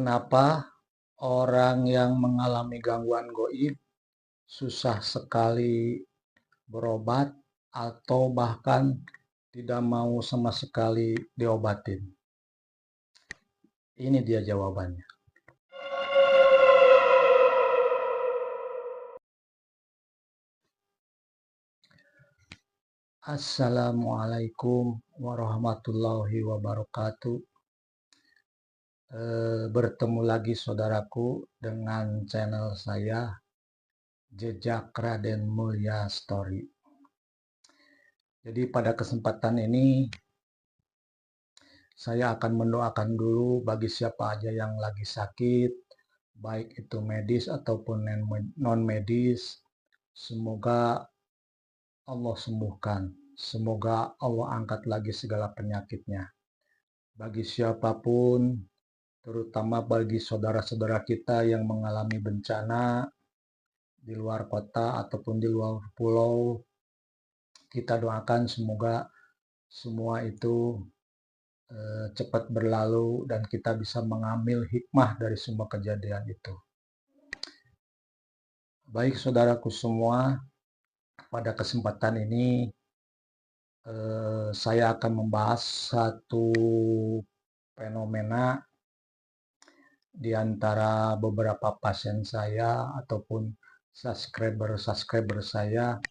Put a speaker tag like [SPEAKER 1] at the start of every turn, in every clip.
[SPEAKER 1] Kenapa orang yang mengalami gangguan gaib susah sekali berobat atau bahkan tidak mau sama sekali diobatin? Ini dia jawabannya. Assalamualaikum warahmatullahi wabarakatuh. Bertemu lagi saudaraku dengan channel saya Jejak Raden Mulia Story. Jadi pada kesempatan ini saya akan mendoakan dulu bagi siapa aja yang lagi sakit, baik itu medis ataupun non medis. Semoga Allah sembuhkan. Semoga Allah angkat lagi segala penyakitnya. Bagi siapapun, terutama bagi saudara-saudara kita yang mengalami bencana di luar kota ataupun di luar pulau, kita doakan semoga semua itu cepat berlalu dan kita bisa mengambil hikmah dari semua kejadian itu. Baik saudaraku semua, pada kesempatan ini saya akan membahas satu fenomena di antara beberapa pasien saya ataupun subscriber saya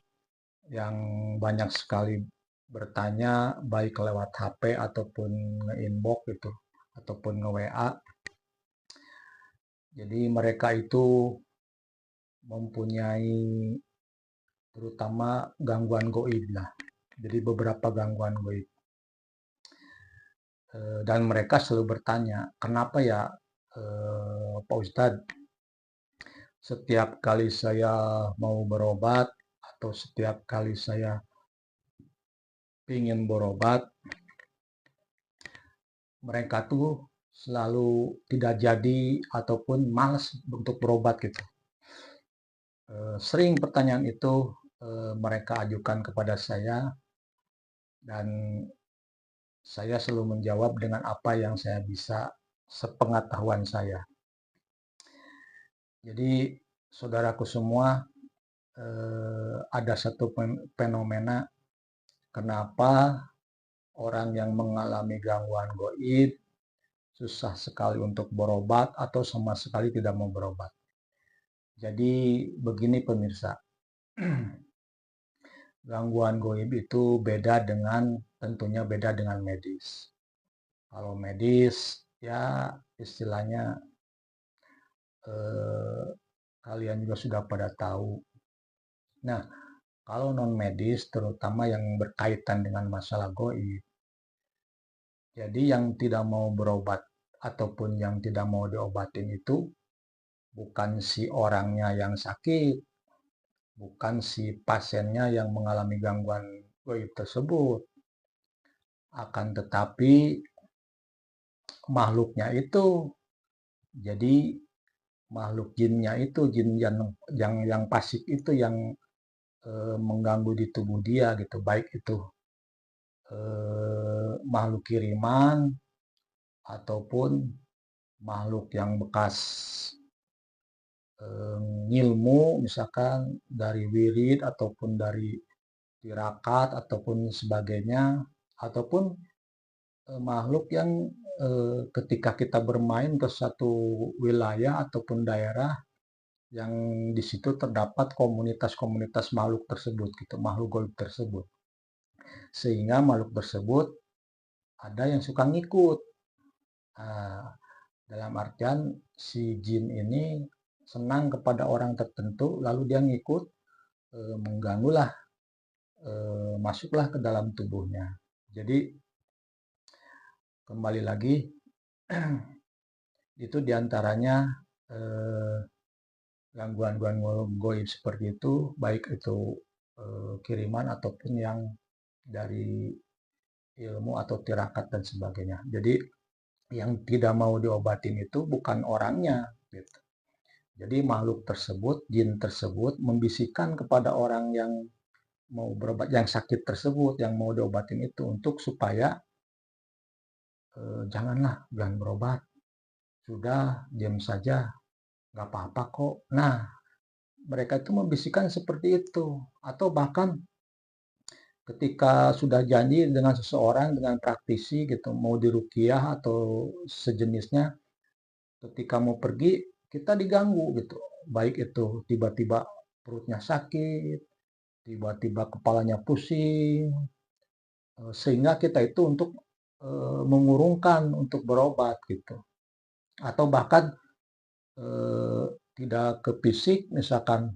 [SPEAKER 1] yang banyak sekali bertanya baik lewat HP ataupun nge-inbox gitu ataupun nge-WA. Jadi mereka itu mempunyai terutama gangguan gaib lah. Jadi beberapa gangguan gaib. Dan mereka selalu bertanya, kenapa ya Pak Ustadz, setiap kali saya mau berobat atau setiap kali saya ingin berobat, mereka tuh selalu tidak jadi ataupun malas untuk berobat gitu. Sering pertanyaan itu mereka ajukan kepada saya dan saya selalu menjawab dengan apa yang saya bisa sepengetahuan saya. Jadi saudaraku semua, ada satu fenomena kenapa orang yang mengalami gangguan gaib susah sekali untuk berobat atau sama sekali tidak mau berobat. Jadi begini pemirsa, gangguan gaib itu tentunya beda dengan medis. Kalau medis ya istilahnya kalian juga sudah pada tahu. Nah, kalau non medis terutama yang berkaitan dengan masalah gaib, jadi yang tidak mau berobat ataupun yang tidak mau diobatin itu bukan si orangnya yang sakit, bukan si pasiennya yang mengalami gangguan gaib tersebut, akan tetapi makhluknya itu. Jadi makhluk jinnya itu, jin yang pasif itu yang mengganggu di tubuh dia gitu, baik itu makhluk kiriman ataupun makhluk yang bekas ngilmu, misalkan dari wirid ataupun dari tirakat ataupun sebagainya, ataupun makhluk yang ketika kita bermain ke satu wilayah ataupun daerah yang di situ terdapat komunitas-komunitas makhluk tersebut gitu, makhluk gaib tersebut, sehingga makhluk tersebut ada yang suka ngikut. Dalam artian si jin ini senang kepada orang tertentu lalu dia ngikut, mengganggulah, masuklah ke dalam tubuhnya. Jadi kembali lagi itu diantaranya gangguan-gangguan gaib seperti itu, baik itu kiriman ataupun yang dari ilmu atau tirakat dan sebagainya. Jadi yang tidak mau diobatin itu bukan orangnya gitu. Jadi makhluk tersebut, jin tersebut membisikkan kepada orang yang mau berobat, yang sakit tersebut, yang mau diobatin itu untuk supaya jangan berobat, sudah diam saja, nggak apa-apa kok. Nah, mereka itu membisikkan seperti itu. Atau bahkan ketika sudah janji dengan seseorang, dengan praktisi gitu, mau diruqyah atau sejenisnya, ketika mau pergi, kita diganggu gitu. Baik itu tiba-tiba perutnya sakit, tiba-tiba kepalanya pusing, sehingga kita itu untuk mengurungkan untuk berobat gitu. Atau bahkan eh, tidak ke fisik, misalkan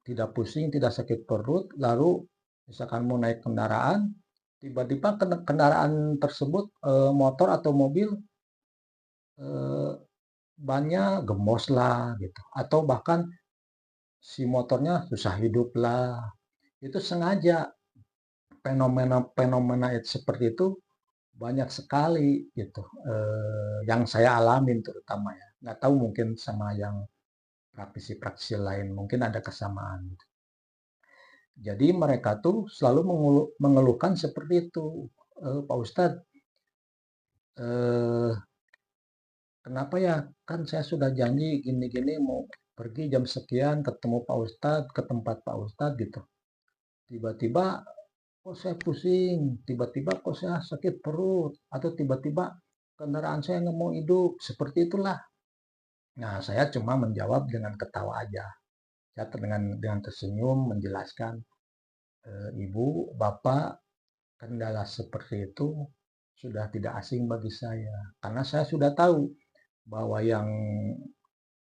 [SPEAKER 1] tidak pusing, tidak sakit perut, lalu misalkan mau naik kendaraan, tiba-tiba kendaraan tersebut, motor atau mobil, eh, bannya gembos lah gitu, atau bahkan si motornya susah hidup lah. Itu sengaja. Fenomena-fenomena seperti itu banyak sekali gitu, yang saya alamin terutama ya. Nggak tahu mungkin sama yang praktisi-praktisi lain, mungkin ada kesamaan gitu. Jadi mereka tuh selalu mengeluhkan seperti itu, Pak Ustadz, eh, kenapa ya, kan saya sudah janji gini-gini mau pergi jam sekian ketemu Pak Ustadz, ke tempat Pak Ustadz gitu. Tiba-tiba kok saya pusing, tiba-tiba kok saya sakit perut, atau tiba-tiba kendaraan saya nggak mau hidup, seperti itulah. Nah, saya cuma menjawab dengan ketawa aja. Saya dengan tersenyum menjelaskan, Ibu, Bapak, kendala seperti itu sudah tidak asing bagi saya. Karena saya sudah tahu bahwa yang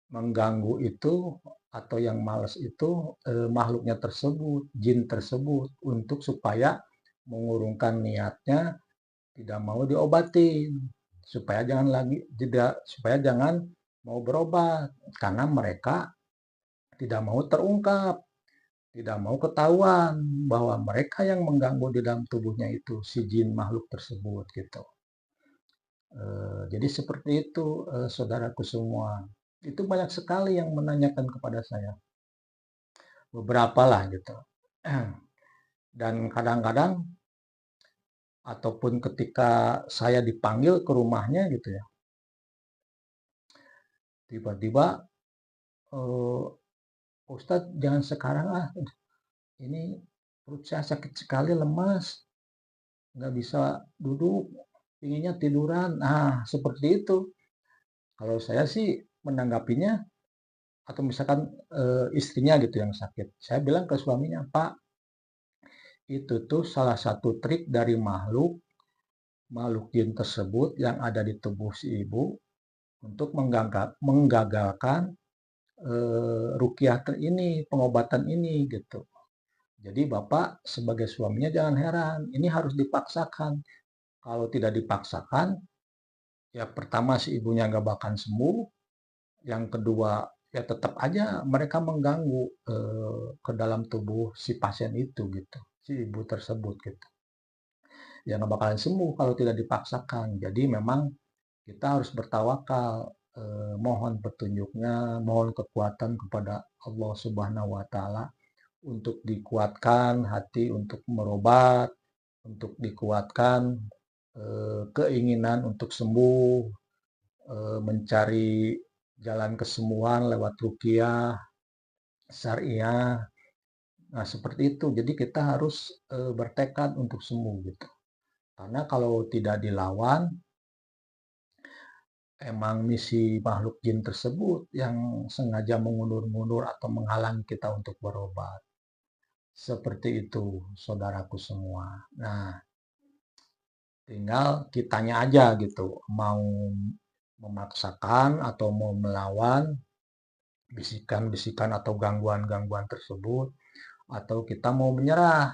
[SPEAKER 1] mengganggu itu atau yang males itu makhluknya tersebut, jin tersebut, untuk supaya mengurungkan niatnya tidak mau diobatin, supaya jangan lagi tidak supaya jangan mau berobat karena mereka tidak mau terungkap, tidak mau ketahuan bahwa mereka yang mengganggu di dalam tubuhnya itu si jin makhluk tersebut gitu. Jadi seperti itu, saudaraku semua. Itu banyak sekali yang menanyakan kepada saya, beberapa lah gitu. Dan kadang-kadang ataupun ketika saya dipanggil ke rumahnya gitu ya, tiba-tiba, eee, "Ustadz jangan sekarang ah, ini perut saya sakit sekali, lemas, nggak bisa duduk, pinginnya tiduran." Nah, seperti itu. Kalau saya sih menanggapinya atau misalkan, istrinya gitu yang sakit, saya bilang ke suaminya, "Pak, itu tuh salah satu trik dari makhluk makhluk jin tersebut yang ada di tubuh si ibu untuk menggagalkan, ruqyah ini, pengobatan ini," gitu. Jadi Bapak sebagai suaminya jangan heran, ini harus dipaksakan. Kalau tidak dipaksakan, ya pertama si ibunya nggak bakal sembuh, yang kedua ya tetap aja mereka mengganggu ke dalam tubuh si pasien itu gitu, si ibu tersebut gitu. Ya nggak bakalan sembuh kalau tidak dipaksakan. Jadi memang kita harus bertawakal, mohon petunjuknya, mohon kekuatan kepada Allah Subhanahu wa Ta'ala untuk dikuatkan hati untuk merobat, untuk dikuatkan keinginan untuk sembuh, mencari jalan kesembuhan lewat ruqyah, syariah. Nah, seperti itu. Jadi kita harus bertekad untuk sembuh gitu. Karena kalau tidak dilawan, emang misi makhluk jin tersebut yang sengaja mengundur-mundur atau menghalangi kita untuk berobat. Seperti itu, saudaraku semua. Nah, tinggal kitanya aja gitu, mau memaksakan atau mau melawan bisikan-bisikan atau gangguan-gangguan tersebut, atau kita mau menyerah.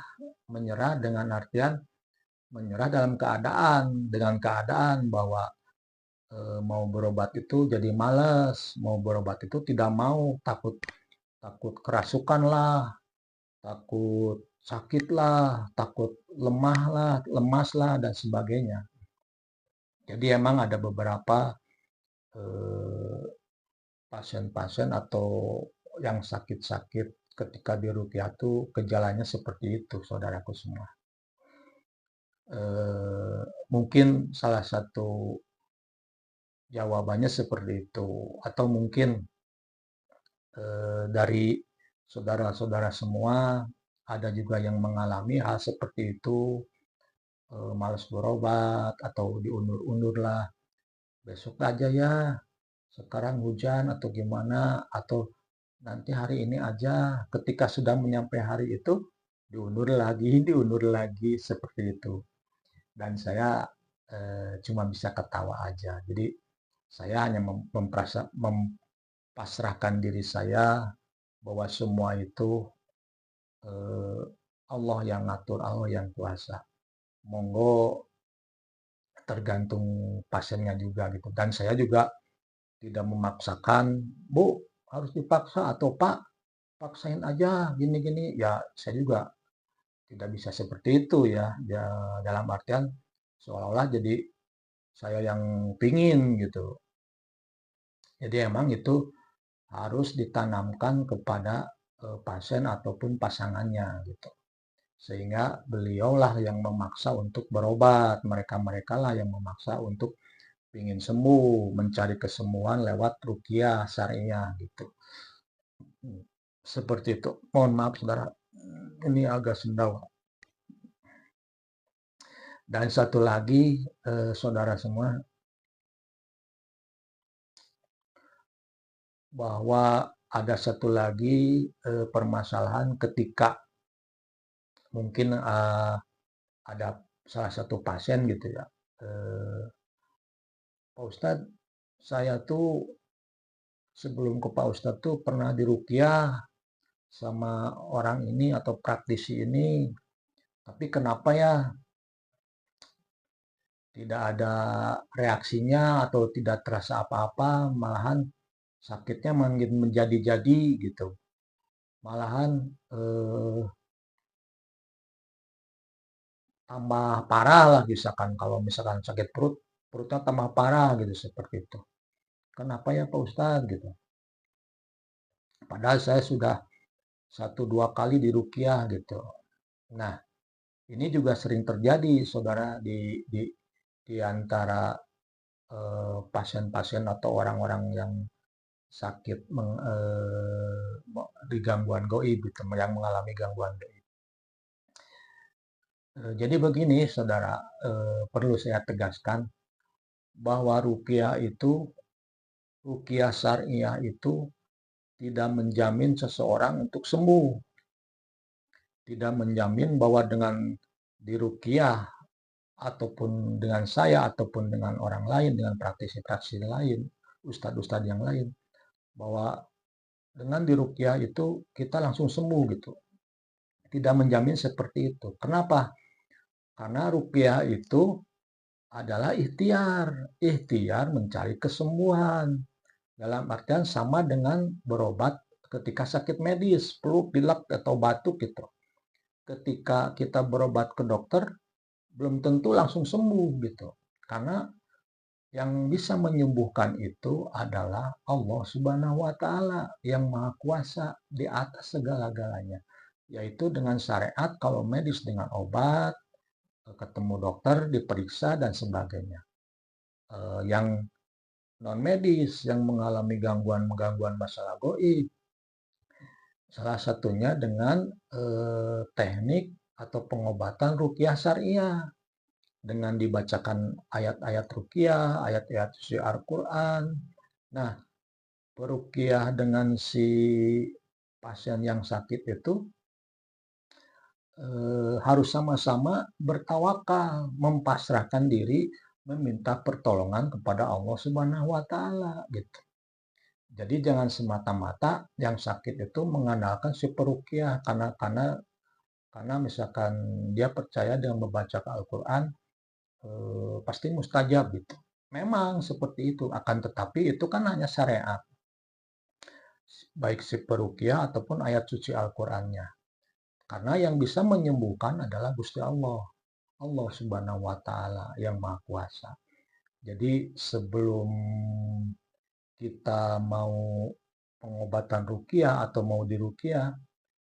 [SPEAKER 1] Menyerah dengan artian menyerah dengan keadaan bahwa mau berobat itu jadi males, mau berobat itu tidak mau, takut takut kerasukan lah, takut sakit lah, takut lemah lah, lemas lah, dan sebagainya. Jadi emang ada beberapa eh, pasien-pasien atau yang sakit-sakit ketika di ruqyah itu gejalanya seperti itu, saudaraku semua. Mungkin salah satu Jawabannya seperti itu. Atau mungkin dari saudara-saudara semua ada juga yang mengalami hal seperti itu, malas berobat atau diundur-undur lah, besok aja ya, sekarang hujan atau gimana, atau nanti hari ini aja. Ketika sudah menyampai hari itu, diundur lagi, diundur lagi, seperti itu. Dan saya cuma bisa ketawa aja. Jadi saya hanya mempasrahkan diri saya bahwa semua itu eh, Allah yang ngatur, Allah yang kuasa. Monggo tergantung pasiennya juga gitu. Dan saya juga tidak memaksakan, Bu, harus dipaksa, atau Pak, paksain aja gini-gini. Ya, saya juga tidak bisa seperti itu ya. Ya, dalam artian seolah-olah jadi saya yang pingin gitu. Jadi emang itu harus ditanamkan kepada pasien ataupun pasangannya gitu. Sehingga beliaulah yang memaksa untuk berobat, mereka-mereka lah yang memaksa untuk ingin sembuh, mencari kesembuhan lewat ruqyah syariah gitu. Seperti itu. Mohon maaf saudara, ini agak sendawa. Dan satu lagi, saudara semua, bahwa ada satu lagi permasalahan ketika mungkin ada salah satu pasien gitu ya, Pak Ustadz, saya tuh sebelum ke Pak Ustadz tuh pernah diruqyah sama orang ini atau praktisi ini, tapi kenapa ya tidak ada reaksinya atau tidak terasa apa-apa, malahan sakitnya makin menjadi-jadi gitu. Malahan tambah parah lah, misalkan kalau misalkan sakit perut, perutnya tambah parah gitu, seperti itu. Kenapa ya Pak Ustadz gitu? Padahal saya sudah 1-2 kali diruqyah gitu. Nah, ini juga sering terjadi saudara di antara pasien-pasien atau orang-orang yang sakit di gangguan gaib gitu, yang mengalami gangguan gaib. Jadi begini saudara, perlu saya tegaskan bahwa ruqyah syariah itu tidak menjamin seseorang untuk sembuh. Tidak menjamin bahwa dengan diruqyah ataupun dengan saya ataupun dengan orang lain, dengan praktisi-praktisi lain, ustadz-ustadz yang lain, bahwa dengan diruqyah itu kita langsung sembuh gitu. Tidak menjamin seperti itu. Kenapa? Karena ruqyah itu adalah ikhtiar, ikhtiar mencari kesembuhan. Dalam artian sama dengan berobat ketika sakit medis, flu, pilek atau batuk gitu. Ketika kita berobat ke dokter, belum tentu langsung sembuh gitu. Karena yang bisa menyembuhkan itu adalah Allah Subhanahu wa Ta'ala yang Maha Kuasa di atas segala-galanya, yaitu dengan syariat. Kalau medis dengan obat, ketemu dokter, diperiksa dan sebagainya. Yang non medis yang mengalami gangguan masalah gaib, salah satunya dengan teknik atau pengobatan ruqyah syariah dengan dibacakan ayat-ayat ruqyah, ayat-ayat suci Al-Quran. Nah, peruqyah dengan si pasien yang sakit itu harus sama-sama bertawakal, mempasrahkan diri, meminta pertolongan kepada Allah Subhanahu wa Ta'ala gitu. Jadi jangan semata-mata yang sakit itu mengandalkan si peruqyah karena misalkan dia percaya dengan membaca Al-Quran pasti mustajab gitu. Memang seperti itu, akan tetapi itu kan hanya syariat, baik si peruqyah ataupun ayat suci Al-Qurannya. Karena yang bisa menyembuhkan adalah Gusti Allah, Allah Subhanahu wa Ta'ala yang Maha Kuasa. Jadi sebelum kita mau pengobatan ruqyah atau mau diruqyah,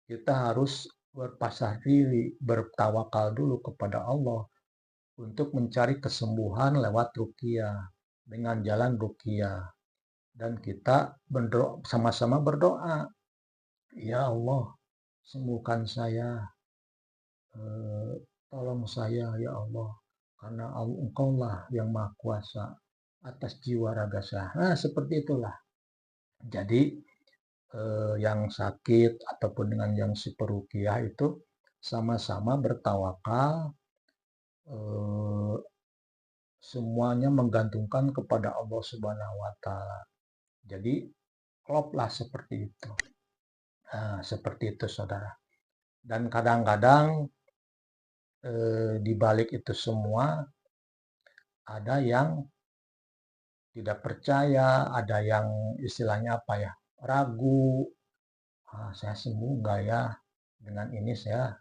[SPEAKER 1] kita harus berpasrah diri, bertawakal dulu kepada Allah untuk mencari kesembuhan lewat ruqyah. dengan jalan ruqyah. Dan kita sama-sama berdoa, ya Allah, sembuhkan saya, eh, tolong saya ya Allah, karena Engkaulah yang Maha Kuasa atas jiwa raga saya. Nah, seperti itulah. Jadi yang sakit ataupun dengan yang si peruqyah itu sama-sama bertawakal, eh, semuanya menggantungkan kepada Allah Subhanahu wa taala. Jadi kloplah seperti itu. Nah, seperti itu saudara. Dan kadang-kadang di balik itu semua ada yang tidak percaya, ada yang istilahnya apa ya, ragu, saya sembuh nggak ya? Dengan ini saya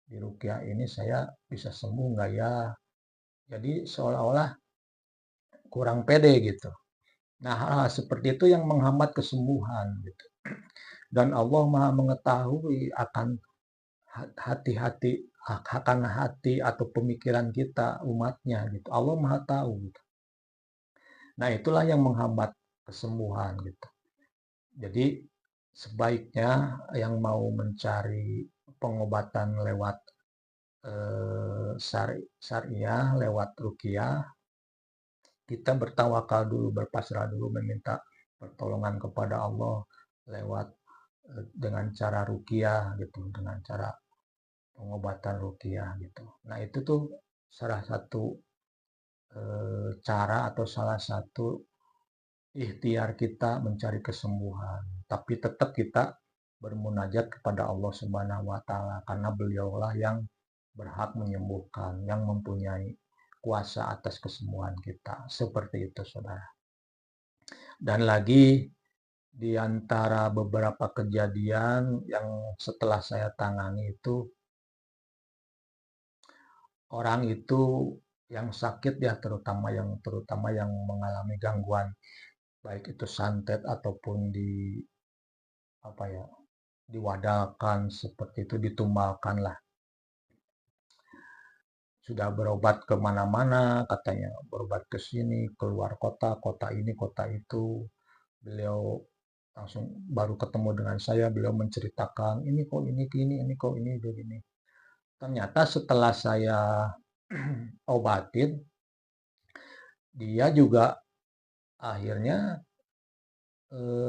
[SPEAKER 1] di ruqyah ini saya bisa sembuh nggak ya? Jadi seolah-olah kurang pede gitu. Nah, hal-hal seperti itu yang menghambat kesembuhan gitu. Dan Allah Maha mengetahui akan hati-hati, akan hati atau pemikiran kita umatnya gitu. Allah Maha tahu gitu. Nah, itulah yang menghambat kesembuhan gitu. Jadi sebaiknya yang mau mencari pengobatan lewat syariah, lewat ruqyah, kita bertawakal dulu, berpasrah dulu, meminta pertolongan kepada Allah lewat dengan cara ruqyah gitu, dengan cara pengobatan ruqyah gitu. Nah, itu tuh salah satu cara atau salah satu ikhtiar kita mencari kesembuhan. Tapi tetap kita bermunajat kepada Allah Subhanahu wa taala karena beliaulah yang berhak menyembuhkan, yang mempunyai kuasa atas kesembuhan kita. Seperti itu, Saudara. Dan lagi di antara beberapa kejadian yang setelah saya tangani itu, orang itu yang sakit ya, terutama yang mengalami gangguan baik itu santet ataupun apa ya, diwadahkan seperti itu, ditumbalkan lah. Sudah berobat ke mana-mana, katanya berobat ke sini, keluar kota, kota ini, kota itu. Beliau langsung baru ketemu dengan saya, beliau menceritakan, ini kok ini kok ini begini. Ternyata setelah saya obatin, dia juga akhirnya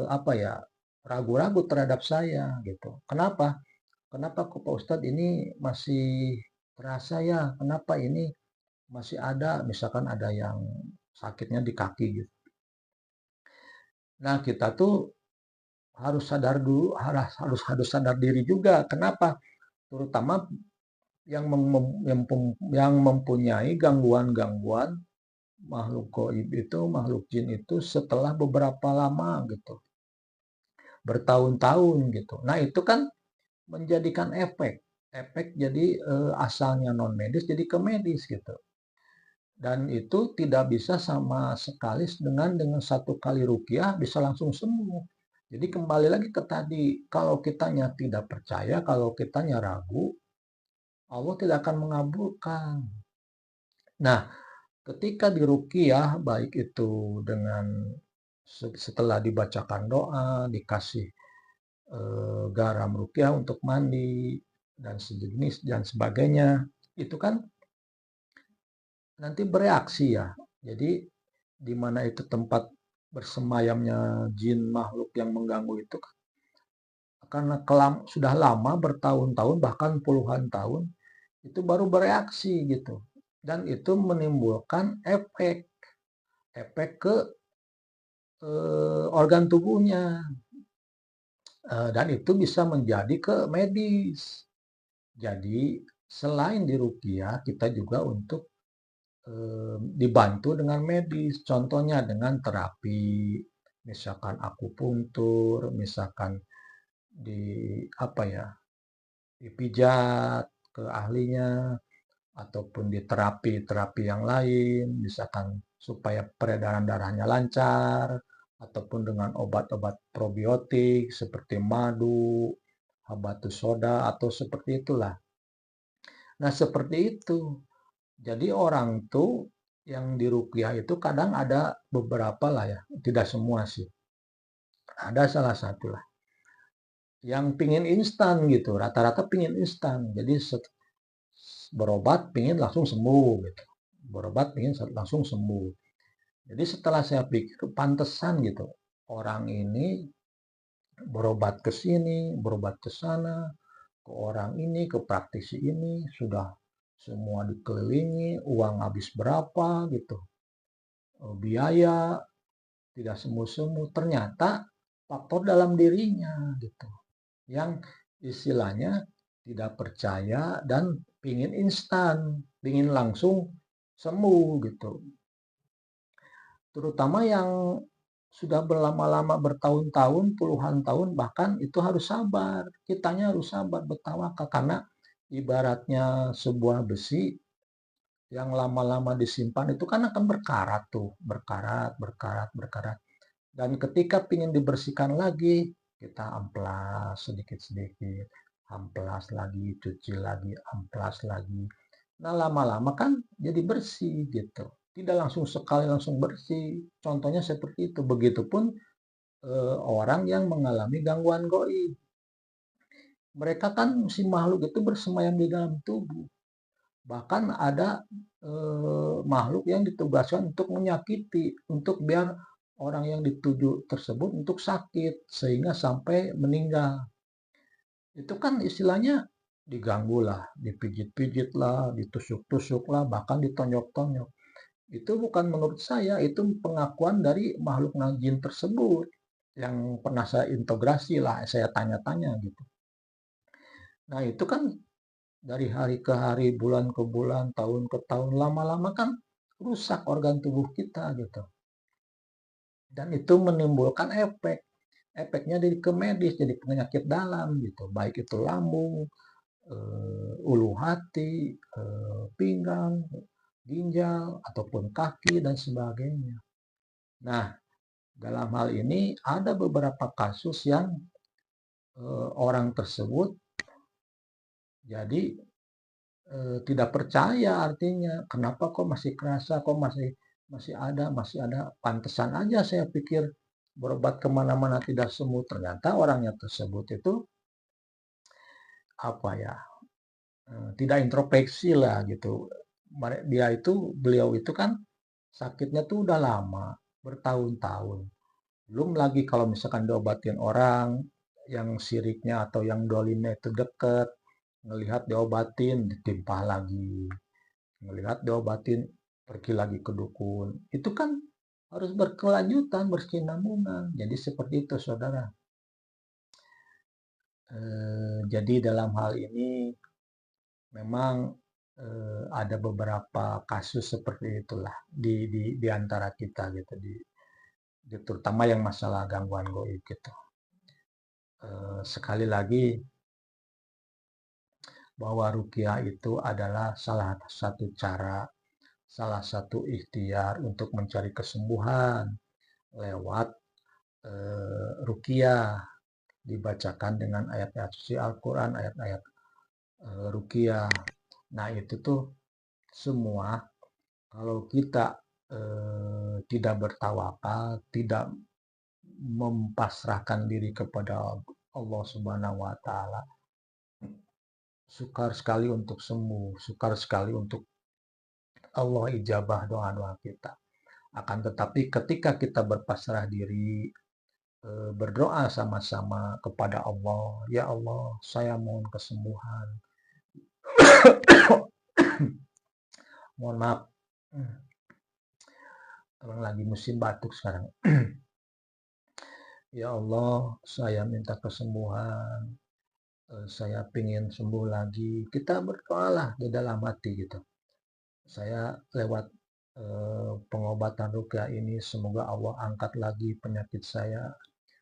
[SPEAKER 1] apa ya, ragu-ragu terhadap saya gitu. Kenapa? Kenapa kok Pak Ustadz ini masih terasa ya? Kenapa ini masih ada? Misalkan ada yang sakitnya di kaki gitu. Nah, kita tuh harus sadar dulu, harus sadar diri juga. Kenapa? Terutama yang mempunyai gangguan-gangguan makhluk gaib itu, makhluk jin itu setelah beberapa lama gitu, bertahun-tahun gitu. Nah, itu kan menjadikan efek jadi asalnya non medis jadi ke medis gitu. Dan itu tidak bisa sama sekali dengan satu kali ruqyah bisa langsung sembuh. Jadi kembali lagi ke tadi, kalau kitanya tidak percaya, kalau kitanya ragu, Allah tidak akan mengabulkan. Nah, ketika diruqyah baik itu dengan setelah dibacakan doa, dikasih garam ruqyah untuk mandi dan sejenis dan sebagainya, itu kan nanti bereaksi ya. Jadi di mana itu tempat bersemayamnya jin makhluk yang mengganggu itu karena sudah lama bertahun-tahun bahkan puluhan tahun itu baru bereaksi gitu. Dan itu menimbulkan efek ke organ tubuhnya. Dan itu bisa menjadi ke medis. Jadi selain diruqyah kita juga untuk dibantu dengan medis. Contohnya dengan terapi, misalkan akupuntur, misalkan di apa ya, dipijat ke ahlinya, ataupun di terapi-terapi yang lain, misalkan supaya peredaran darahnya lancar, ataupun dengan obat-obat probiotik seperti madu, habatus soda, atau seperti itulah. Nah, seperti itu. Jadi orang tuh yang diruqyah itu kadang ada beberapa lah ya, tidak semua sih. Ada salah satu lah yang pingin instan gitu, rata-rata pingin instan. Jadi berobat pingin langsung sembuh gitu. Berobat pingin langsung sembuh. Jadi setelah saya pikir pantesan gitu, orang ini berobat ke sini, berobat ke sana, ke orang ini, ke praktisi ini, sudah semua dikelilingi, uang habis berapa gitu, biaya tidak sembuh-sembuh. Ternyata faktor dalam dirinya gitu, yang istilahnya tidak percaya dan pingin instan, pingin langsung sembuh gitu. Terutama yang sudah berlama-lama bertahun-tahun, puluhan tahun, bahkan itu harus sabar. Kitanya harus sabar, bertawakal. Karena ibaratnya sebuah besi yang lama-lama disimpan itu kan akan berkarat tuh, berkarat, berkarat, berkarat. Dan ketika ingin dibersihkan lagi, kita amplas sedikit-sedikit, amplas lagi, cuci lagi, amplas lagi. Nah, lama-lama kan jadi bersih gitu. Tidak langsung sekali langsung bersih. Contohnya seperti itu. Begitupun orang yang mengalami gangguan gaib. Mereka kan si makhluk itu bersemayam di dalam tubuh. Bahkan ada makhluk yang ditugaskan untuk menyakiti, untuk biar orang yang dituju tersebut untuk sakit sehingga sampai meninggal. Itu kan istilahnya diganggu lah, dipijit-pijit lah, ditusuk-tusuk lah, bahkan ditonjok-tonjok. Itu bukan menurut saya, itu pengakuan dari makhluk jin tersebut yang pernah saya integrasi lah, saya tanya-tanya gitu. Nah itu kan dari hari ke hari, bulan ke bulan, tahun ke tahun, lama-lama kan rusak organ tubuh kita gitu. Dan itu menimbulkan efek. Efeknya jadi ke medis, jadi penyakit dalam gitu. Baik itu lambung, ulu hati, pinggang, ginjal, ataupun kaki, dan sebagainya. Nah, dalam hal ini ada beberapa kasus yang orang tersebut jadi tidak percaya, artinya kenapa kok masih kerasa, kok masih ada, pantesan aja saya pikir berobat kemana-mana tidak sembuh. Ternyata orangnya tersebut itu apa ya, tidak introspeksi lah gitu. Beliau itu kan sakitnya tuh udah lama, bertahun-tahun. Belum lagi kalau misalkan diobatin orang yang siriknya atau yang dolimnya itu deket, ngelihat diobatin ditimpah lagi, ngelihat diobatin pergi lagi ke dukun. Itu kan harus berkelanjutan, berkesinambungan. Jadi seperti itu saudara. Jadi dalam hal ini memang ada beberapa kasus seperti itulah di antara kita gitu, terutama yang masalah gangguan goib gitu. Sekali lagi bahwa ruqyah itu adalah salah satu cara, salah satu ikhtiar untuk mencari kesembuhan lewat ruqyah, dibacakan dengan ayat-ayat suci Al-Quran, ayat-ayat ruqyah. Nah itu tuh semua kalau kita tidak bertawakal, tidak mempasrahkan diri kepada Allah Subhanahu wa taala, sukar sekali untuk sembuh, sukar sekali untuk Allah ijabah doa-doa kita. Akan tetapi ketika kita berpasrah diri, berdoa sama-sama kepada Allah, ya Allah, saya mohon kesembuhan. Mohon maaf, orang lagi musim batuk sekarang. Ya Allah, saya minta kesembuhan, saya pingin sembuh lagi. Kita berdoalah di dalam hati gitu. Saya lewat pengobatan ruqyah ini, semoga Allah angkat lagi penyakit saya.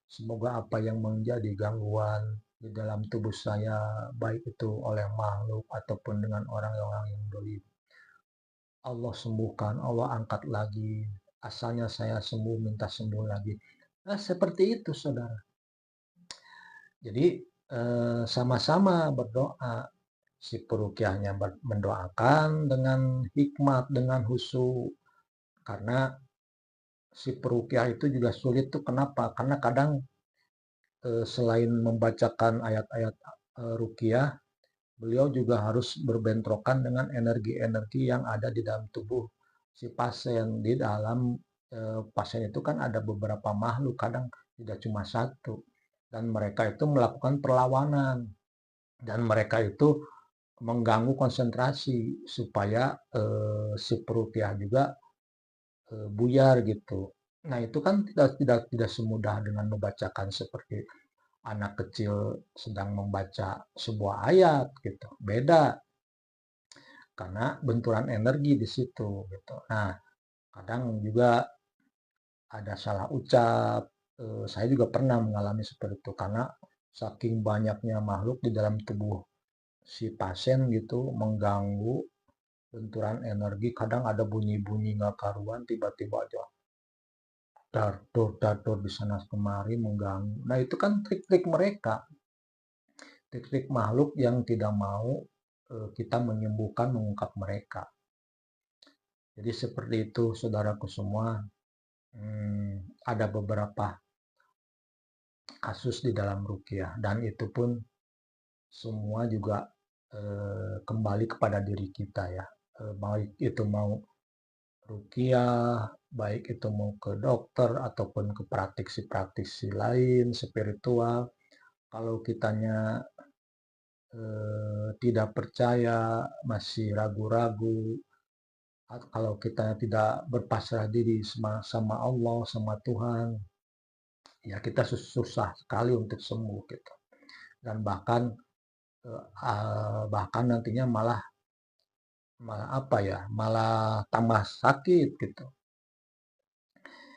[SPEAKER 1] Semoga apa yang menjadi gangguan di dalam tubuh saya, baik itu oleh makhluk ataupun dengan orang-orang yang dolim, Allah sembuhkan, Allah angkat lagi. Asalnya saya sembuh, minta sembuh lagi. Nah, seperti itu, saudara. Jadi, sama-sama berdoa. Si peruqyahnya mendoakan dengan hikmat, dengan khusyuk. Karena si peruqyah itu juga sulit tuh, kenapa? Karena kadang selain membacakan ayat-ayat ruqyah, beliau juga harus berbentrokan dengan energi-energi yang ada di dalam tubuh si pasien. Di dalam pasien itu kan ada beberapa makhluk, kadang tidak cuma satu, dan mereka itu melakukan perlawanan, dan mereka itu mengganggu konsentrasi supaya si peruqyah juga buyar gitu. Nah, itu kan tidak semudah dengan membacakan seperti anak kecil sedang membaca sebuah ayat gitu. Beda, karena benturan energi di situ gitu. Nah, kadang juga ada salah ucap. Saya juga pernah mengalami seperti itu karena saking banyaknya makhluk di dalam tubuh si pasien gitu mengganggu benturan energi. Kadang ada bunyi-bunyi nggak karuan, tiba-tiba aja dardur di sana kemari mengganggu. Nah, itu kan trik-trik mereka, trik-trik makhluk yang tidak mau kita menyembuhkan, mengungkap mereka. Jadi seperti itu, saudaraku semua. Ada beberapa kasus di dalam ruqyah, dan itu pun semua juga kembali kepada diri kita ya. Baik itu mau ruqyah, baik itu mau ke dokter ataupun ke praktisi-praktisi lain spiritual. Kalau kitanya tidak percaya, masih ragu-ragu, kalau kita tidak berpasrah diri sama Allah, sama Tuhan, ya kita susah sekali untuk sembuh gitu. Dan bahkan nantinya malah malah apa ya, malah tambah sakit gitu.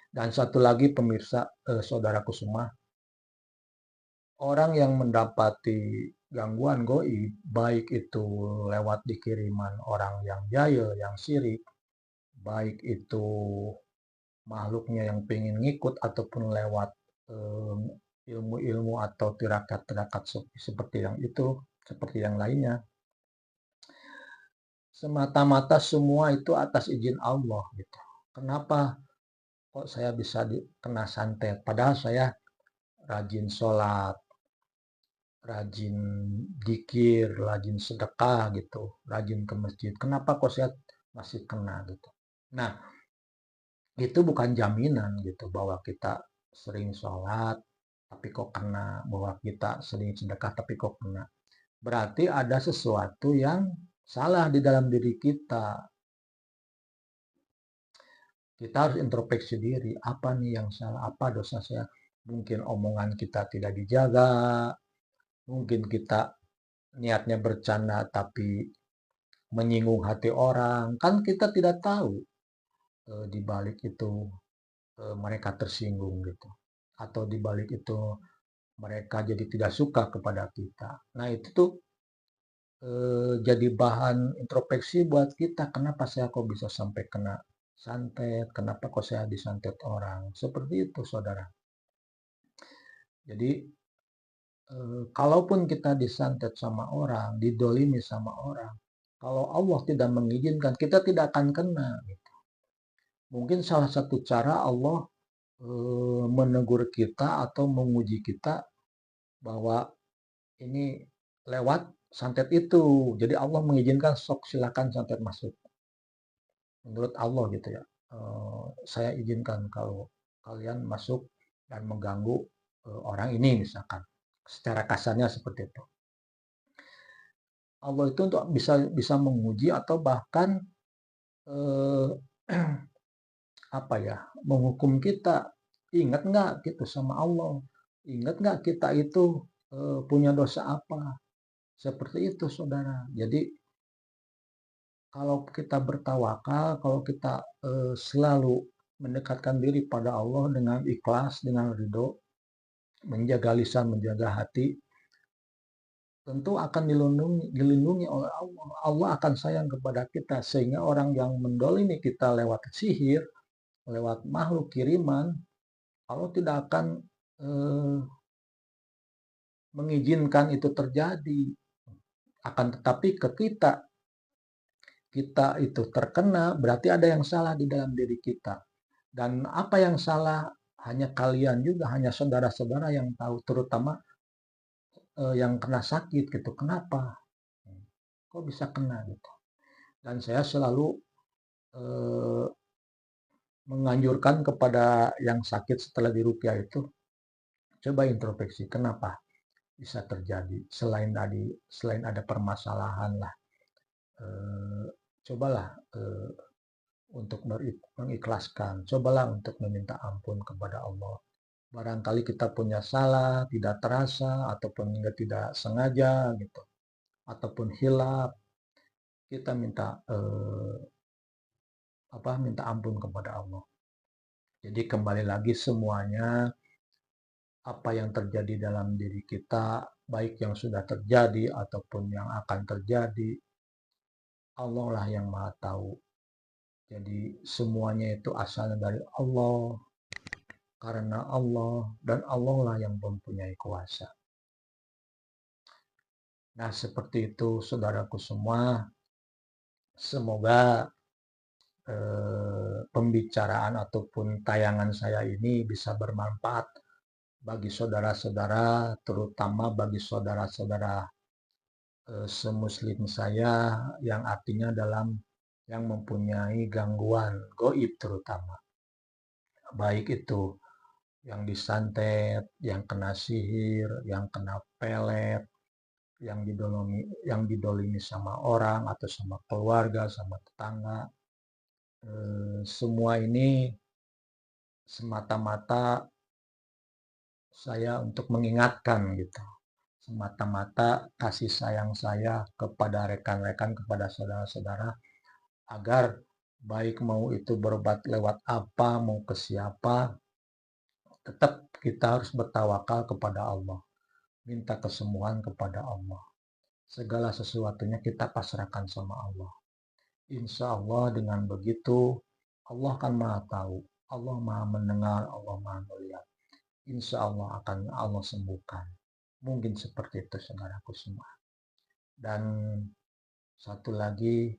[SPEAKER 1] Dan satu lagi pemirsa, saudaraku semua, orang yang mendapati gangguan goib, baik itu lewat dikiriman orang yang jahil, yang syirik, baik itu makhluknya yang pengen ngikut, ataupun lewat ilmu-ilmu atau tirakat-tirakat seperti yang itu, seperti yang lainnya. Semata-mata semua itu atas izin Allah gitu. Kenapa kok saya bisa kena santet? Padahal saya rajin sholat, rajin zikir, rajin sedekah gitu, rajin ke masjid. Kenapa kok saya masih kena gitu? Nah, itu bukan jaminan gitu bahwa kita sering sholat tapi kok kena, bahwa kita sering sedekah tapi kok kena. Berarti ada sesuatu yang salah di dalam diri kita. Kita harus introspeksi diri, apa nih yang salah, apa dosa saya. Mungkin omongan kita tidak dijaga, mungkin kita niatnya bercanda tapi menyinggung hati orang. Kan kita tidak tahu di balik itu mereka tersinggung gitu. Atau di balik itu mereka jadi tidak suka kepada kita. Nah, itu tuh jadi bahan introspeksi buat kita. Kenapa saya kok bisa sampai kena santet? Kenapa kok saya disantet orang? Seperti itu, saudara. Jadi, kalaupun kita disantet sama orang, didolimi sama orang, kalau Allah tidak mengizinkan, kita tidak akan kena. Gitu. Mungkin salah satu cara Allah menegur kita atau menguji kita bahwa ini lewat santet itu. Jadi Allah mengizinkan, sok silakan santet masuk. Menurut Allah gitu ya. Saya izinkan kalau kalian masuk dan mengganggu orang ini misalkan. Secara kasarnya seperti itu. Allah itu untuk bisa menguji atau bahkan eh, apa ya, menghukum kita. Ingat nggak gitu sama Allah? Ingat nggak kita itu punya dosa apa? Seperti itu, saudara. Jadi kalau kita bertawakal, kalau kita selalu mendekatkan diri pada Allah dengan ikhlas, dengan ridho, menjaga lisan, menjaga hati, tentu akan dilindungi oleh Allah. Allah akan sayang kepada kita, sehingga orang yang mendolimi kita lewat sihir, lewat makhluk kiriman, Allah tidak akan mengizinkan itu terjadi. Akan tetapi ke kita kita itu terkena, berarti ada yang salah di dalam diri kita. Dan apa yang salah hanya kalian juga, hanya saudara-saudara yang tahu, terutama yang kena sakit gitu. Kenapa? Kok bisa kena gitu? Dan saya selalu eh, menganjurkan kepada yang sakit setelah diruqyah itu, coba introspeksi kenapa bisa terjadi, selain ada permasalahan lah, eh, cobalah untuk mengikhlaskan, cobalah untuk meminta ampun kepada Allah. Barangkali kita punya salah tidak terasa ataupun tidak sengaja gitu, ataupun hilaf, kita minta ampun kepada Allah. Jadi kembali lagi semuanya, apa yang terjadi dalam diri kita, baik yang sudah terjadi ataupun yang akan terjadi, Allah lah yang Maha Tahu. Jadi semuanya itu asalnya dari Allah, karena Allah, dan Allah lah yang mempunyai kuasa. Nah, seperti itu saudaraku semua. Semoga pembicaraan ataupun tayangan saya ini bisa bermanfaat bagi saudara-saudara, terutama bagi saudara-saudara semuslim saya, yang artinya yang mempunyai gangguan goib, terutama baik itu yang disantet, yang kena sihir, yang kena pelet, yang didolimi sama orang atau sama keluarga, sama tetangga. Semua ini semata-mata saya untuk mengingatkan gitu, semata-mata kasih sayang saya kepada rekan-rekan, kepada saudara-saudara, agar baik mau itu berobat lewat apa, mau ke siapa, tetap kita harus bertawakal kepada Allah, minta kesembuhan kepada Allah. Segala sesuatunya kita pasrahkan sama Allah. Insya Allah dengan begitu, Allah kan Maha Tahu, Allah Maha Mendengar, Allah Maha Melihat. Insya Allah akan Allah sembuhkan. Mungkin seperti itu saudaraku semua. Dan satu lagi,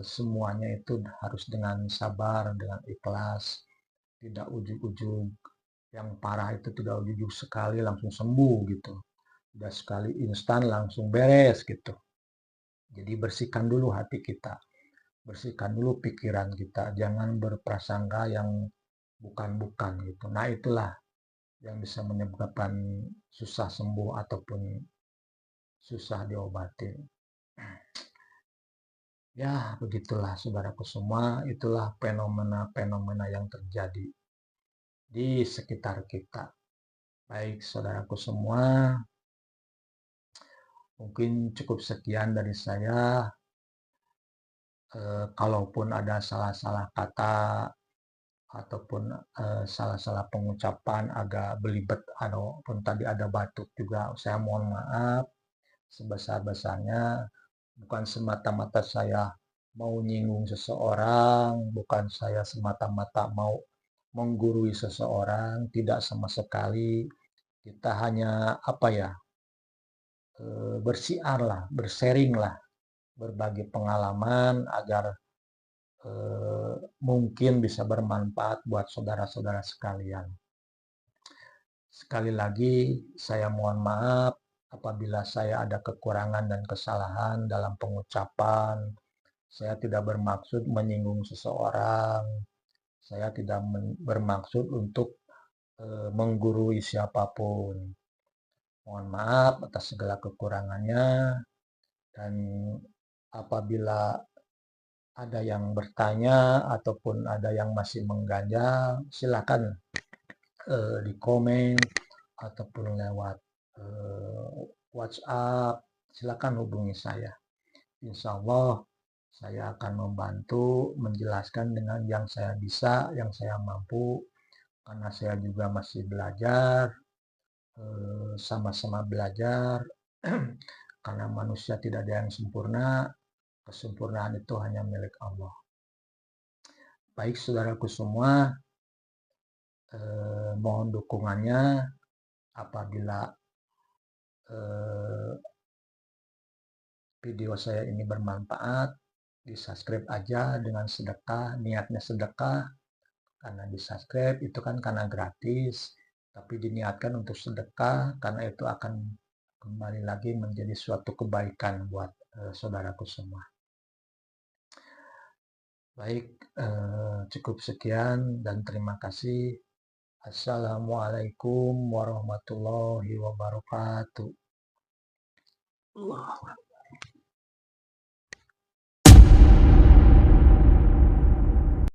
[SPEAKER 1] semuanya itu harus dengan sabar, dengan ikhlas, tidak ujug-ujug. Yang parah itu tidak ujug-ujug sekali langsung sembuh gitu. Tidak sekali instan langsung beres gitu. Jadi bersihkan dulu hati kita, bersihkan dulu pikiran kita, jangan berprasangka yang bukan-bukan gitu. Nah, itulah yang bisa menyebabkan susah sembuh ataupun susah diobati. Ya, begitulah saudaraku semua, itulah fenomena-fenomena yang terjadi di sekitar kita. Baik saudaraku semua, mungkin cukup sekian dari saya. Kalaupun ada salah-salah kata ataupun salah-salah pengucapan agak belibet ataupun tadi ada batuk juga, saya mohon maaf sebesar-besarnya. Bukan semata-mata saya mau nyinggung seseorang, bukan saya semata-mata mau menggurui seseorang, tidak sama sekali. Kita hanya bersiar lah, bersharing lah, berbagi pengalaman agar mungkin bisa bermanfaat buat saudara-saudara sekalian. Sekali lagi saya mohon maaf apabila saya ada kekurangan dan kesalahan dalam pengucapan. Saya tidak bermaksud menyinggung seseorang. Saya tidak bermaksud untuk menggurui siapapun. Mohon maaf atas segala kekurangannya, dan apabila ada yang bertanya ataupun ada yang masih mengganjal, silakan di komen ataupun lewat WhatsApp, silakan hubungi saya. Insya Allah saya akan membantu menjelaskan dengan yang saya bisa, yang saya mampu, karena saya juga masih belajar, sama-sama belajar, karena manusia tidak ada yang sempurna, kesempurnaan itu hanya milik Allah. Baik saudaraku semua, mohon dukungannya apabila video saya ini bermanfaat. di-subscribe aja dengan sedekah, niatnya sedekah, karena di-subscribe itu kan karena gratis, tapi diniatkan untuk sedekah karena itu akan kembali lagi menjadi suatu kebaikan buat saudaraku semua. Baik, cukup sekian dan terima kasih. Assalamualaikum warahmatullahi wabarakatuh.